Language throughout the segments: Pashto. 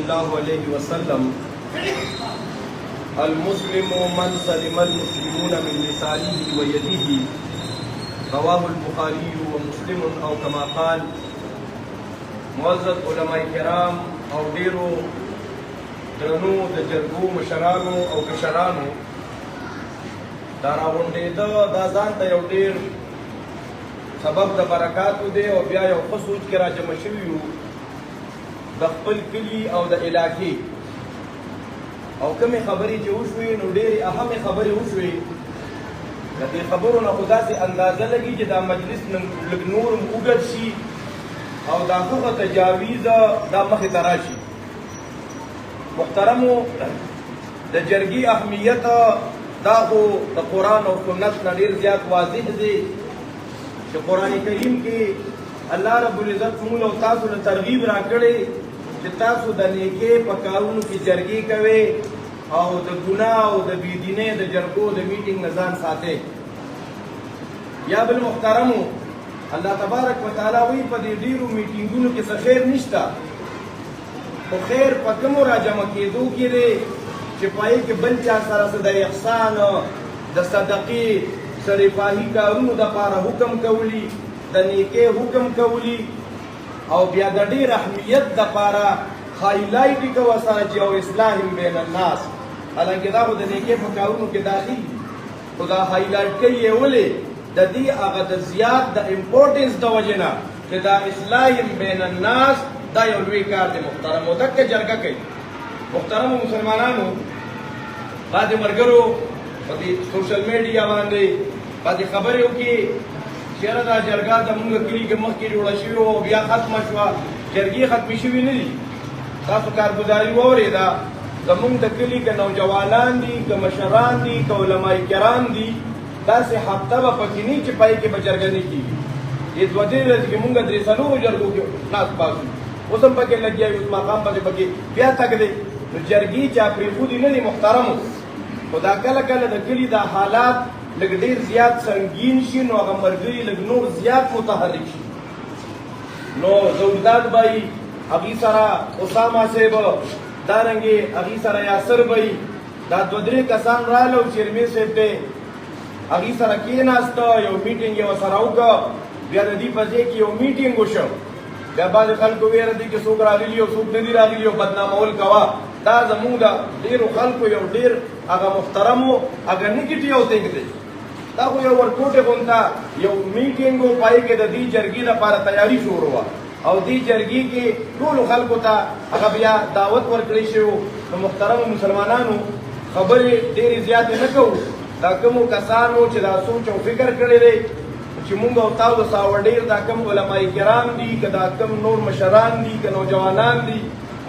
الله عليه وسلم المسلم من سلم المسلمون من لسانه ويده رواه البخاري ومسلم او كما قال. معزز علماء کرام او ډیرو درنو د جرګو مشرانو او کشرانو دا راغونډېده دا ځان ته یو ډیر سبب د برکاتو دی او بیا یو ښه سوچ کې راجمع شوي یو د خپل کلي او د علاقې او کومې خبرې چې وشوې نو ډېرې اهمې خبرې وشوې. د دې خبرو نه خو داسې اندازه لګي چې دا مجلس لږ نور هم اوږد شي او دا هغه تجاویز دا مخې ته راشي. محترمو د جرګې اهمیت دا خو د قرآن او سنت نه ډېر زیات واضح دی چې قرآن کریم کې الله رب العزت موږ او تاسو ته ترغیب راکړی چې تاسو د نیکۍ په کارونو کې جرګې کوئ او د ګناه او د بېدینۍ د جرګو د میټینګ نه ځان ساتئ. یا بل محترمو الله تبارک وتعالی وایي په دې ډېرو میټینګونو کې څه خیر نشته، خو خیر په کومو راجمع کېدو کې دی چې په هغې کې بل چا سره څه د احسان د صدقې رفاهي کارونو دپاره حکم کولی، د نیکۍ حکم کولی او بیا د ډېر اهمیت دپاره هایلایټ یې کوه سره چې یو اصلاح بین الناس. حالانکې دا خو د نیکۍ په کارونو کې داخل دي، خو دا هایلایټ کوي یې ولې د دې هغه د زیات د امپورټنس د وجې نه چې دا اصلاح بین الناس دا یو لوی کار دی. محترمو دکه جرګه کوي. محترمو مسلمانانو بعضې ملګرو په دې سوشل میډیا باندې بعضې خبرې وکړي چې یاره دا جرګه زمونږ کلي کې مخکې جوړه شوې وه او بیا ختمه شوه. جرګې ختمې شوي نه دي. تاسو کارګزاري واورېده زمونږ د کلي که نوجوانان دي که مشران دي که علماء کرام دي داسې هفته به پکې نه چې پای کې به جرګه نه کېږي. دې دوه درې ورځې کې مونږ درې څلورو جرګو کې ناست پاس یو، اوس هم پکې لګیا یو، اوس ماښام پکې بیا تګ دی. نو جرګې چا پرېښودي نه دي محترمو، خو دا کله کله د کلي دا حالات لږ ډېر زیات سنګین شي نو هغه ملګري لږ نور زیات متحرک شي. نو زورداد بھائی هغې سره اسامه صاحب دارنګې هغې سره یاسر بھائی دا دوه درې کسان راغله او چیرمن صاحب دی هغې سره کېناسته یو میټینګ یې ورسره وکړه. بیا د دې په ځای کې یو میټینګ وشو. بیا بعضې خلکو ویره دی چې څوک راغلي او څوک نه دي راغلي او بدنامول کوه. دا زموږ د ډېرو خلکو یو ډېر هغه محترمو هغه نیګیټیو تھنک دی. دا خو یو ورکوټې غونته یو میټینګ و، پای کې د دې جرګې لپاره تیاري شروع وه او دې جرګې کې ټولو خلکو ته هغه بیا دعوت ورکړی شوی و. نو محترمو مسلمانانو خبرې ډېرې زیاتې نه کوو. دا کومو کسانو چې دا سوچ او فکر کړی دی چې مونږ او تاسو ساوه ډېر دا کوم علماء کرام دي که دا کوم نور مشران دي که نوجوانان دي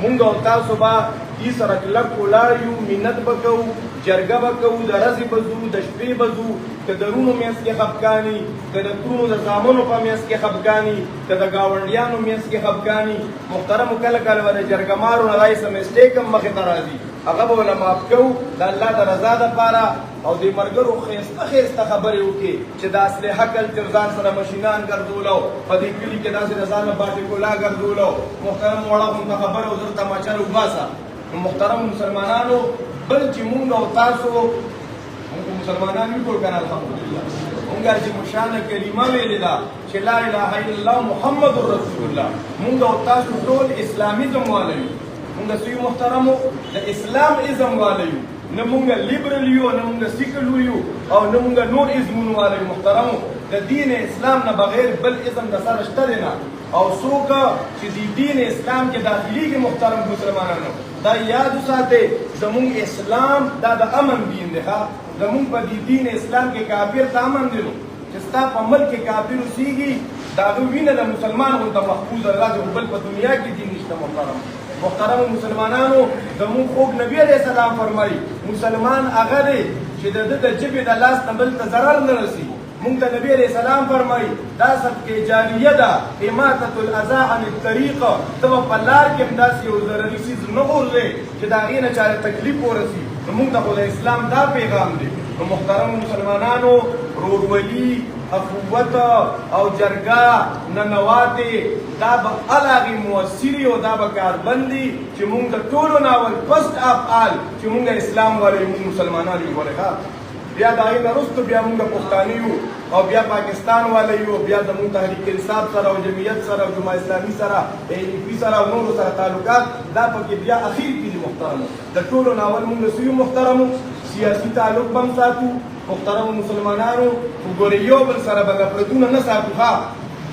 مونږ او تاسو به دې سره کلک ولاړ یو، منت به کوو، جرګه به کوو، د ورځې به ځو، د شپې به ځو، که د رونو منځ کې خفګاني، که د ترونو د زامنو په منځ کې خفګاني، که د ګاونډیانو منځ کې خفګاني. محترمو کله کله به د جرګمارو نه داسې څه مسټیک هم مخې ته راځي، هغه به ورله معاف کوو د الله د رضا دپاره او د ملګرو ښایسته ښایسته خبرې وکړي چې د اسلحه کلچر ځان سره مشینان ګرځولو، په دې کلي کې داسې د ځانه باټې ګولا ګرځولو. محترم وړه غونته خبره او زر تماچه وباسه. نو محترم مسلمانانو بل چې مونږ او تاسو مونږ مسلمانان یو ټول که نه الحمدلله مونږ چې مشانه کلمه ویلې ده چې لا اله الا الله محمد رسول الله، مونږ او تاسو ټول اسلامیزم والا یو. مونږ څه یو محترمو د اسلام ازم والا یو، نه مونږ لیبرل یو، نه مونږ سیکل یو او نه مونږ نور ازمونه والا یو. محترمو د دین اسلام نه بغیر بل ازم د سره شته دی نه، او څوک چې د دین اسلام کې داخليږي محترم مسلمانانو دا یاد وساتئ زمونږ اسلام دا د امن دین دی. زمونږ په دې دین اسلام کې کافر ته امن دی نو چې ستا په ملک کې کافر اوسېږي د هغه وینه د مسلمان غونته محفوظه راځي، خو بل په دنیا کې دین نشته. محترم مسلمانانو زمونږ خوږ نبي علیه السلام فرمایي مسلمان هغه دی چې د ده د ژبې د لاس نه بل ته ضرر نه رسي. مونږ ته نبی علیه السلام فرمایي دا صدقې جاریه ده، اماطة الاذى عن الطریق. ته به په لار کې هم داسې یو ضرري څیز نه غورځې چې د هغې نه چاته تکلیف ورسي. نو مونږ ته خو د اسلام دا پیغام دی. نو محترم مسلمانانو ورورولي اخوت او جرګه ننواتې دا به هغې مؤثري او دا به کاربندي چې مونږ د ټولو ناول فسټ افعال چې مونږ اسلام والو یو، مونږ مسلمانان یو. ولې بیا د هغې نه وروسته بیا مونږ پښتانه یو او بیا پاکستان والا یو، بیا زمونږ تحریک انصاف سره او جمعیت سره او جماعت اسلامي سره ANP سره او نورو سره تعلقات دا پکې بیا اخیر کې دي. محترمو د ټولو ناول مونږ سیو محترمو سیاسي تعلق به هم ساتو. محترمو مسلمانانو وګورئ یو بل سره به نفرتونه نه ساتو. ها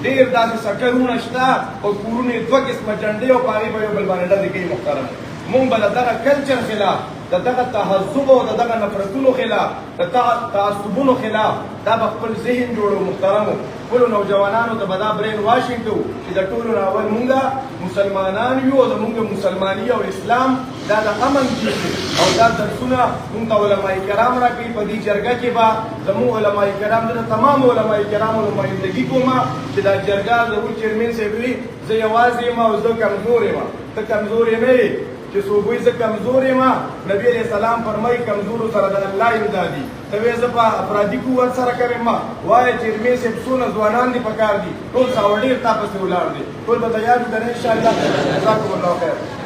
ډېر داسې سکرونه شته او کورونه یې دوه قسمه جنډې او په هغې به یو بل باندې ډزې کوي. محترمو مونږ به د دغه کلچر خلاف، د دغه تهذب او د دغه نفرتونو خلاف، د دغه تعصبونو خلاف دا به خپل ذهن جوړو. محترمو خپلو نوجوانانو ته به دا برین واشنګ کوو چې د ټولو نه اول مونږه مسلمانان یو او زمونږ مسلماني او اسلام دا د امن کېږي او دا درسونه مونږ ته علماء کرام راکوي. په دې جرګه کې به زمونږ علماء کرام د تمام علماء کرامو نمایندګي کومه چې دا جرګه زموږ چیرمین صاحب وي زه یوازې یم او زه کمزور یم. ته کمزور یې نه یې چې صوبوي زه کمزور یم. نبي علیه السلام فرمایي کمزورو سره د الله امدادي. ته وایې زه په افرادي قوت سره کوم. وایه چیرمین صاحب څونه ځوانان دي پکار دي ټول ساوه ډېر تا پسې ولاړ دي. ټول به تیار دي انشاءالله. جزاکم الله خیر.